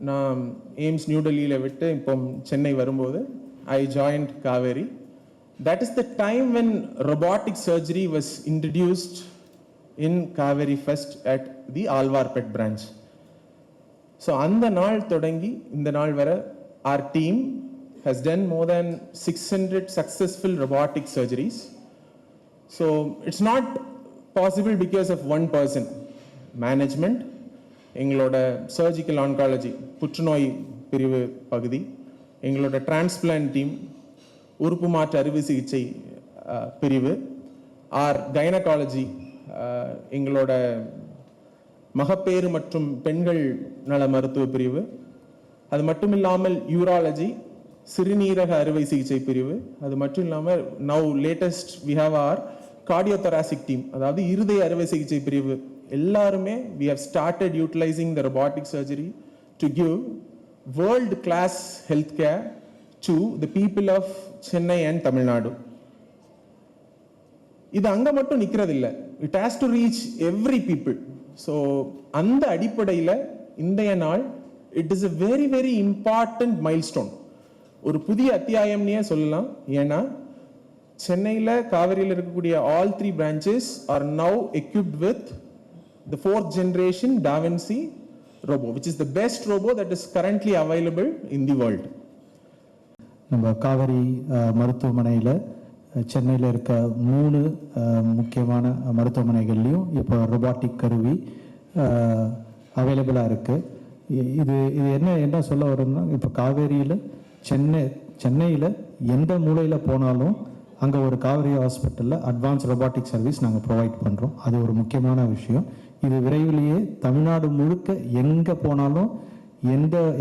நான் AIIMS new டெல்லியில் விட்டு இப்போ சென்னை வரும்போது I joined Kaveri. That is the time when robotic surgery was introduced in Kaveri First at the Alvarpet branch. So அந்த நாள் தொடங்கி இந்த நாள் வரை our team has done more than 600 successful robotic surgeries. So it's not possible because of one person. Management, எங்களோட surgical oncology புற்றுநோய் பிரிவு பகுதி, எங்களோட டிரான்ஸ்பிளான்ட் டீம், உறுப்பு மாற்று அறுவை சிகிச்சை பிரிவு, ஆர் கைனகாலஜி, எங்களோட மகப்பேறு மற்றும் பெண்கள் நல மருத்துவ பிரிவு, அது மட்டும் இல்லாமல் யூராலஜி சிறுநீரக அறுவை சிகிச்சை பிரிவு, அது மட்டும் இல்லாமல் now latest we have our cardiothoracic team, அதாவது இருதய அறுவை சிகிச்சை பிரிவு. எல்லாருமே we have started utilizing the robotic surgery to give world class healthcare to the people of Chennai and Tamil Nadu. இது அங்க மட்டும் நிக்கிறது இல்ல, it has to reach every people. So அந்த அடிப்படையில் இன்றைய நாள் it is a very very important milestone, ஒரு புதிய அத்தியாயம்னே சொல்லலாம். ஏன்னா சென்னையில் காவேரியில் இருக்கக்கூடிய all 3 branches are now equipped with the 4th generation Da Vinci robo, which is the best robo that is currently available in the world. நம்ம காவேரி மருத்துவமனையில் சென்னையில் இருக்க 3 முக்கியமான மருத்துவமனைகள்லையும் இப்போ ரொபாட்டிக் கருவி அவைலபிளாக இருக்குது. இது என்ன சொல்ல வரும்னா, இப்போ காவேரியில் சென்னையில் எந்த மூலையில் போனாலும் அங்கே ஒரு காவேரி ஹாஸ்பிட்டலில் அட்வான்ஸ் ரொபாட்டிக் சர்வீஸ் நாங்கள் ப்ரொவைட் பண்ணுறோம். அது ஒரு முக்கியமான விஷயம். இது விரைவிலேயே தமிழ்நாடு முழுக்க எங்கே போனாலும்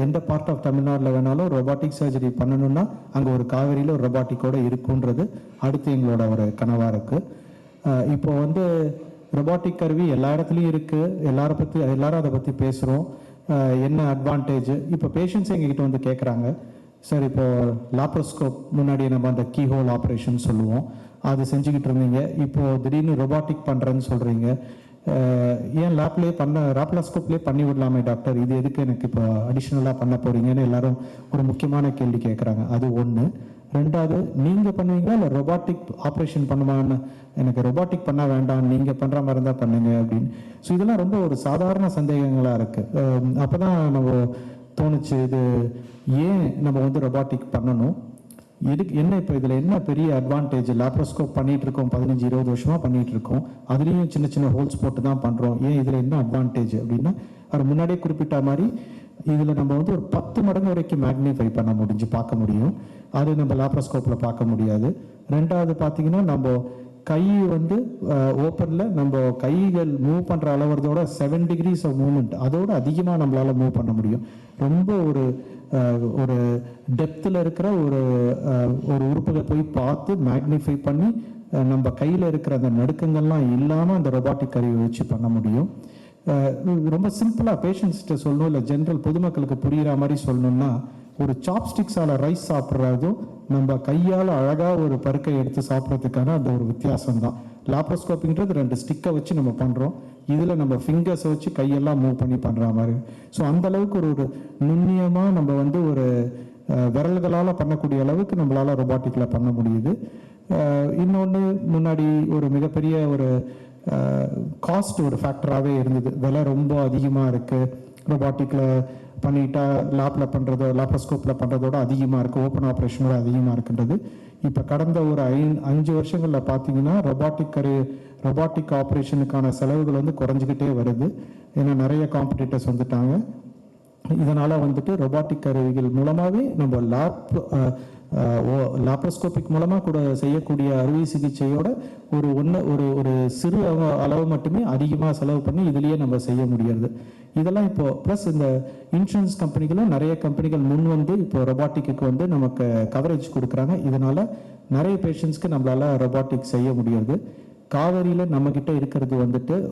எந்த பார்ட் ஆஃப் தமிழ்நாட்டில் வேணாலும் ரொபாட்டிக் சர்ஜரி பண்ணணும்னா அங்கே ஒரு காவேரியில் ஒரு ரொபாட்டிக்கோடு இருக்குன்றது அடுத்து எங்களோட ஒரு கனவாக இருக்குது. இப்போ ரொபாட்டிக் கருவி எல்லா இடத்துலையும் இருக்குது, எல்லாரும் அதை பற்றி பேசுகிறோம். என்ன அட்வான்டேஜ்? இப்போ பேஷண்ட்ஸ் எங்ககிட்ட கேட்குறாங்க, சார் இப்போ லாப்ரோஸ்கோப் முன்னாடி நம்ம அந்த கீஹோல் ஆப்ரேஷன் சொல்லுவோம், அது செஞ்சுக்கிட்டு இருந்தீங்க, இப்போது திடீர்னு ரொபாட்டிக் பண்ணுறேன்னு சொல்கிறீங்க, ஏன் லாப்ரோஸ்கோப்லேயே பண்ணி விடலாமே டாக்டர், இது எதுக்கு எனக்கு இப்போ அடிஷ்னலாக பண்ண போகிறீங்கன்னு எல்லாரும் ஒரு முக்கியமான கேள்வி கேட்குறாங்க. அது ஒன்று. ரெண்டாவது, நீங்கள் பண்ணுவீங்களா இல்லை ரொபாட்டிக் ஆப்ரேஷன் பண்ணுவான்னு, எனக்கு ரொபாட்டிக் பண்ண வேண்டாம், நீங்கள் பண்ணுற மாதிரி இருந்தால் பண்ணுங்க அப்படின்னு. ஸோ இதெல்லாம் ரொம்ப ஒரு சாதாரண சந்தேகங்களாக இருக்குது. அப்போ தான் நம்ம தோணுச்சு, இது ஏன் நம்ம ரொபாட்டிக் பண்ணணும், என்ன இப்போ இதில் என்ன பெரிய அட்வான்டேஜ்? லாப்ரோஸ்கோப் பண்ணிட்டு இருக்கோம், 15-20 வருஷமாக பண்ணிட்டு இருக்கோம், அதுலேயும் சின்ன சின்ன ஹோல்ஸ் போட்டு தான் பண்ணுறோம், ஏன் இதில் என்ன அட்வான்டேஜ் அப்படின்னா, அது முன்னாடியே குறிப்பிட்ட மாதிரி இதில் நம்ம ஒரு 10 மடங்கு வரைக்கும் மேக்னிஃபை பண்ண பார்க்க முடியும். அது நம்ம லாப்ரோஸ்கோப்பில் பார்க்க முடியாது. ரெண்டாவது பார்த்தீங்கன்னா, நம்ம கை ஓப்பனில் நம்ம கைகள் மூவ் பண்ணுற அளவுறதோட 7 degrees ஆஃப் மூவ்மெண்ட் அதோட அதிகமாக நம்மளால் மூவ் பண்ண முடியும். ரொம்ப ஒரு டெப்த்தில் இருக்கிற ஒரு உறுப்புகளை போய் பார்த்து மேக்னிஃபை பண்ணி நம்ம கையில் இருக்கிற அந்த நடுக்கங்கள்லாம் இல்லாமல் அந்த ரொபாட்டிக் கருவியை வச்சு பண்ண முடியும். ரொம்ப சிம்பிளாக பேஷண்ட்ஸ்கிட்ட சொல்லணும், இல்லை ஜென்ரல் பொதுமக்களுக்கு புரிகிற மாதிரி சொல்லணும்னா, ஒரு சாப்ஸ்டிக்ஸால் ரைஸ் சாப்பிட்றதும் நம்ம கையால் அழகாக ஒரு பருக்கை எடுத்து சாப்பிட்றதுக்கான அந்த ஒரு வித்தியாசம் தான். லாப்ரோஸ்கோப்பிங்கிறது 2 ஸ்டிக்கை வச்சு நம்ம பண்ணுறோம், இதில் நம்ம ஃபிங்கர்ஸை வச்சு கையெல்லாம் மூவ் பண்ணி பண்ணுற மாதிரி. ஸோ அந்தளவுக்கு ஒரு நுண்ணியமாக நம்ம ஒரு விரல்களால் பண்ணக்கூடிய அளவுக்கு நம்மளால் ரொபாட்டிக்கில் பண்ண முடியுது. இன்னொன்று, முன்னாடி ஒரு மிகப்பெரிய ஒரு காஸ்ட் ஒரு ஃபேக்டராகவே இருந்தது, விலை ரொம்ப அதிகமாக இருக்குது, ரொபாட்டிக்கில் பண்ணிட்டா லேப்பில் பண்ணுறதோ லாப்ரோஸ்கோப்பில் பண்ணுறதோட அதிகமாக இருக்குது, ஓப்பன் ஆப்ரேஷனோட அதிகமாக இருக்குன்றது. இப்போ கடந்த ஒரு 5 வருஷங்களில் பார்த்தீங்கன்னா ரொபாட்டிக் ஆப்ரேஷனுக்கான செலவுகள் குறைஞ்சிக்கிட்டே வருது. ஏன்னா நிறைய காம்படிட்டர்ஸ் வந்துட்டாங்க. இதனால் ரொபாட்டிக் கருவிகள் மூலமாகவே நம்ம லாப்ரோஸ்கோபிக் மூலமாக கூட செய்யக்கூடிய அறுவை சிகிச்சையோட ஒரு சிறு அளவு மட்டுமே அதிகமாக செலவு பண்ணி இதுலேயே நம்ம செய்ய முடியாது. இதெல்லாம் இப்போ ப்ளஸ் இந்த இன்சூரன்ஸ் கம்பெனிகளும் நிறைய கம்பெனிகள் இப்போ ரொபாட்டிக்கு நமக்கு கவரேஜ் கொடுக்குறாங்க. இதனால நிறைய பேஷண்ட்ஸ்க்கு நம்மளால ரொபாட்டிக் செய்ய முடியாது. காவேரியில் நம்மக்கிட்ட இருக்கிறது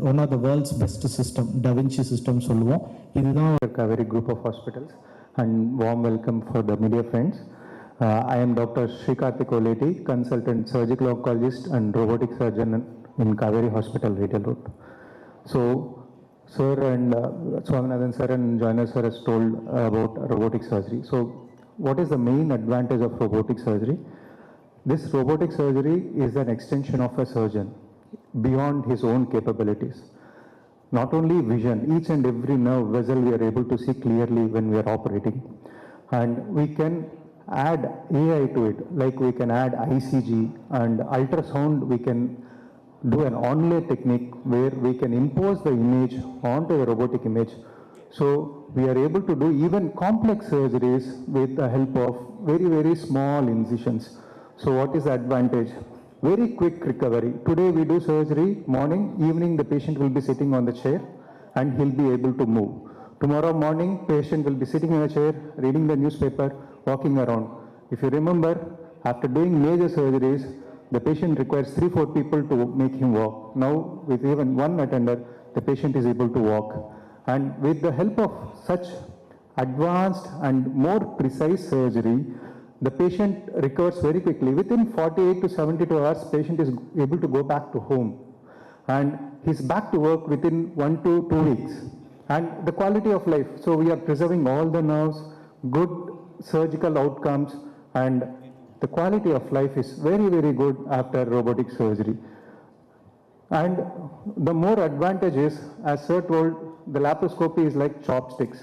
one of the world's best system, da Vinci system சொல்லுவோம். இதுதான் Kauvery group of hospitals and warm welcome for the media friends. I am Dr. Srikarthik Oleti, consultant surgical oncologist and robotic surgeon in Kaveri Hospital, Retail Road. So, Sir and Swaminathan sir and Joyner sir has told about robotic surgery. So what is the main advantage of robotic surgery? This robotic surgery is an extension of a surgeon beyond his own capabilities. Not only vision, each and every nerve vessel we are able to see clearly when we are operating. And we can add AI to it, like we can add ICG and ultrasound. We can do an onlay technique where we can impose the image onto the robotic image. So we are able to do even complex surgeries with the help of very, very small incisions. So what is the advantage? Very quick recovery. Today we do surgery morning, evening the patient will be sitting on the chair and he'll be able to move. Tomorrow morning, patient will be sitting in a chair, reading the newspaper, walking around. If you remember, after doing major surgeries, the patient requires 3-4 people to make him walk. Now, with even one attender, the patient is able to walk. And with the help of such advanced and more precise surgery, the patient recovers very quickly. Within 48 to 72 hours, patient is able to go back to home. And he's back to work within 1 to 2 weeks. And the quality of life. So we are preserving all the nerves, good surgical outcomes, and the quality of life is very, very good after robotic surgery. And the more advantage is, as sir told, the laparoscopy is like chopsticks.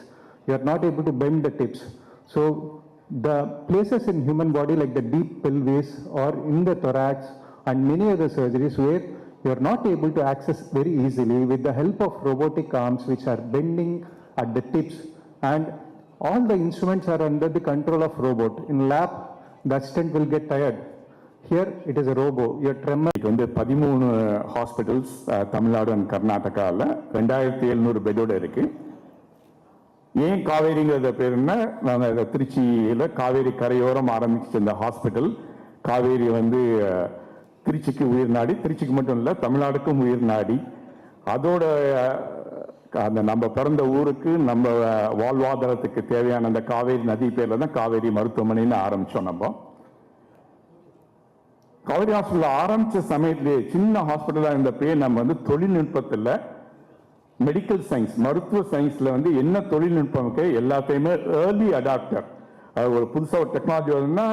You are not able to bend the tips. So the places in human body like the deep pelvis or in the thorax and many other surgeries where you are not able to access very easily, with the help of robotic arms which are bending at the tips, and all the instruments are under the control of robot. In lab, the assistant will get tired. Here it is a robo. Your tremor. இது வந்து 13 hospitals Tamil Nadu and கர்நாடகாவில் 2700 பெட்டோட இருக்கு. ஏன் காவேரிங்கிறத பேருன்னா, நாங்கள் திருச்சியில் காவேரி கரையோரம் ஆரம்பிச்ச இந்த ஹாஸ்பிட்டல், காவேரி வந்து திருச்சிக்கு உயிர் நாடி, திருச்சிக்கு மட்டும் இல்லை தமிழ்நாடுக்கும் உயிர் நாடி, அதோட அந்த நம்ம பிறந்த ஊருக்கு நம்ம வாழ்வாதாரத்துக்கு தேவையான அந்த காவேரி நதி பேர்ல தான் காவேரி மருத்துவமனைன்னு ஆரம்பிச்சோம். நம்ம காவேரி ஹாஸ்பிட்டல் ஆரம்பிச்ச சமயத்திலேயே சின்ன ஹாஸ்பிட்டலா இருந்த பேர் நம்ம வந்து தொழில்நுட்பத்தில் மெடிக்கல் சயின்ஸ் மருத்துவ சயின்ஸ்ல வந்து என்ன தொழில்நுட்பம் எல்லாத்தையுமே ஏர்லி அடாப்டர். ஒரு புதுசாக ஒரு டெக்னாலஜி வருதுன்னா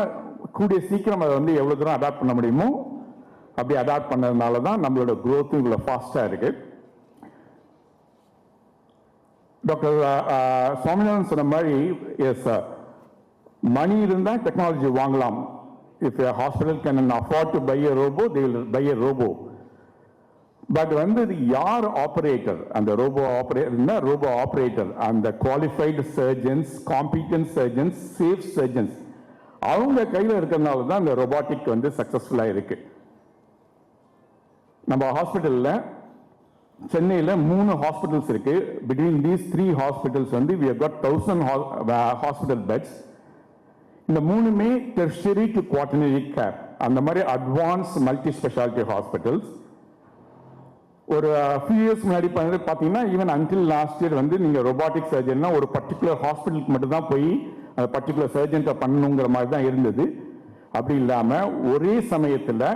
கூடிய சீக்கிரம் அதை வந்து எவ்வளவு தூரம் அடாப்ட் பண்ண முடியுமோ அப்படி அடாப்ட் பண்ணதுனால தான் நம்மளோட growth இவ்வளவு ஃபாஸ்டா இருக்கு. டாக்டர் சுவாமிநாதன் சொன்ன மாதிரி, எஸ் சார், மணி இருந்தா டெக்னாலஜி வாங்கலாம். If a hospital can afford to buy a robo, they will buy a robo. But வந்து யார் ஆபரேட்டர், அந்த ரோபோ ஆபரேட்டர், அந்த qualified surgeons, competent surgeons, safe surgeons, அவங்க கையில் இருக்கிறதுனால தான் இந்த ரொபாட்டிக் வந்து சக்சஸ்ஃபுல்லா இருக்கு. நம்ம ஹாஸ்பிட்டல்ல சென்னையில் 3 ஹாஸ்பிட்டல்ஸ் இருக்கு. பிட்வீன் தீஸ் 3 ஹாஸ்பிட்டல்ஸ் வந்து we have got 1000 hospital beds. இந்த 3மே டெர்ஷரி டு குவாட்டர்னரி கேர், அந்த மாதிரி அட்வான்ஸ் மல்டி ஸ்பெஷாலிட்டி ஹாஸ்பிட்டல்ஸ். ஒரு ஃபியூ இயர்ஸ் முன்னாடி பார்த்தீங்கன்னா, ஈவன் அன்டில் லாஸ்ட் இயர் வந்து நீங்க ரொபாட்டிக் சர்ஜன்னா ஒரு பர்டிகுலர் ஹாஸ்பிட்டலுக்கு மட்டும் தான் போய் அந்த பர்டிகுலர் சர்ஜன்ட்ட பண்ணணுங்கிற மாதிரி தான் இருந்தது. அப்படி இல்லாம ஒரே சமயத்தில்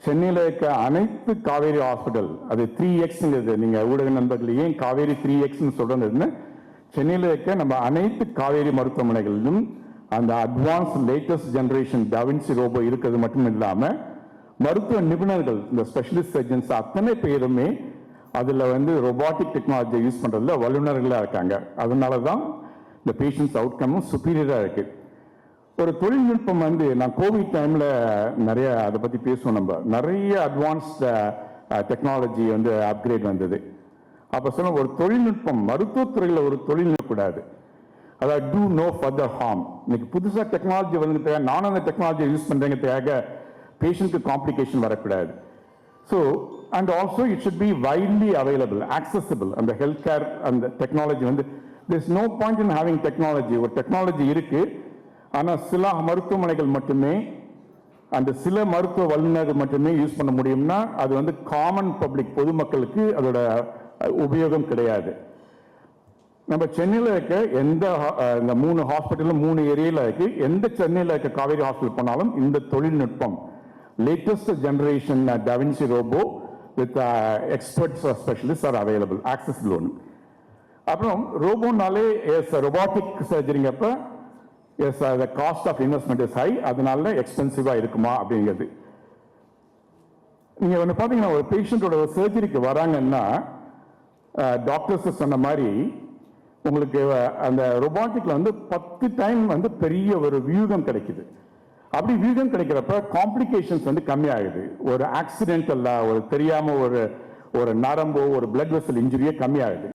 சென்னையில் இருக்க அனைத்து காவேரி ஹாஸ்பிட்டல், அது 3X, நீங்க ஊடக நண்பர்கள் ஏன் காவேரி 3X சொல்றதுன்னு, சென்னையில் இருக்க நம்ம அனைத்து காவேரி மருத்துவமனைகளிலும் அந்த advance latest generation da Vinci robot இருக்கிறது மட்டும் இல்லாம மருத்துவ நிபுணர்கள், இந்த ஸ்பெஷலிஸ்ட் சர்ஜன்ஸ் அத்தனை பேருமே அதுல வந்து ரொபாட்டிக் டெக்னாலஜி யூஸ் பண்றதுல வல்லுநர்களா இருக்காங்க. அதனாலதான் இந்த பேஷண்ட்ஸ் அவுட்கமும் சுப்பீரியரா இருக்கு. ஒரு தொழில்நுட்பம் வந்து, நான் கோவிட் டைம்ல நிறைய அதை பத்தி பேசுவோம், நம்ம நிறைய அட்வான்ஸ்ட் டெக்னாலஜி வந்து அப்கிரேட் வந்தது. அப்ப சொன்ன ஒரு தொழில்நுட்பம் மருத்துவத்துறையில ஒரு தொழில்நுட்பம் கூடாது, அதாவது டூ நோ ஃபர்தர் ஹார்ம். இன்னைக்கு புதுசா டெக்னாலஜி வந்துட்டு நானும் அந்த டெக்னாலஜி யூஸ் பண்றேங்கிறதுக்காக பேஷண்ட்க்கு காம்ப்ளிகேஷன் வரக்கூடாது. So and also it should be widely available, accessible. அந்த ஹெல்த் கேர் அந்த டெக்னாலஜி வந்து there is no point in having technology. ஒரு டெக்னாலஜி இருக்கு, ஆனா சில மருத்துவமனைகள் மட்டுமே அந்த சில மருத்துவ வல்லுநர்கள் மட்டுமே யூஸ் பண்ண முடியும்னா அது வந்து காமன் பப்ளிக் பொதுமக்களுக்கு அதோட உபயோகம் கிடையாது. நம்ம சென்னையில் இருக்க எந்த இந்த 3 ஹாஸ்பிட்டலும் 3 ஏரியாவில் இருக்கு. எந்த சென்னையில் இருக்க காவேரி ஹாஸ்பிட்டல் போனாலும் இந்த தொழில்நுட்பம் latest generation da Vinci robot with experts or specialists are available, accessible ஒன்று. அப்புறம் ரோபோனாலே ரொபாட்டிக் சர்ஜரிங்கப்ப as the cost of investment is high, அதனால எக்ஸ்பென்சிவாக இருக்குமா அப்படிங்கிறது. நீங்கள் ஒன்று பார்த்தீங்கன்னா ஒரு பேஷண்ட்டோட சர்ஜரிக்கு வராங்கன்னா டாக்டர்ஸ் சொன்ன மாதிரி உங்களுக்கு அந்த ரொபாட்டிக்ல வந்து 10 டைம் வந்து பெரிய ஒரு வியூகம் கிடைக்குது. அப்படி வியூகம் கிடைக்கிறப்ப காம்ப்ளிகேஷன்ஸ் வந்து கம்மியாகுது. ஒரு ஆக்சிடென்டல்ல ஒரு தெரியாம ஒரு நரம்போ ஒரு பிளட் வெசல் இன்ஜுரியே கம்மியாகுது.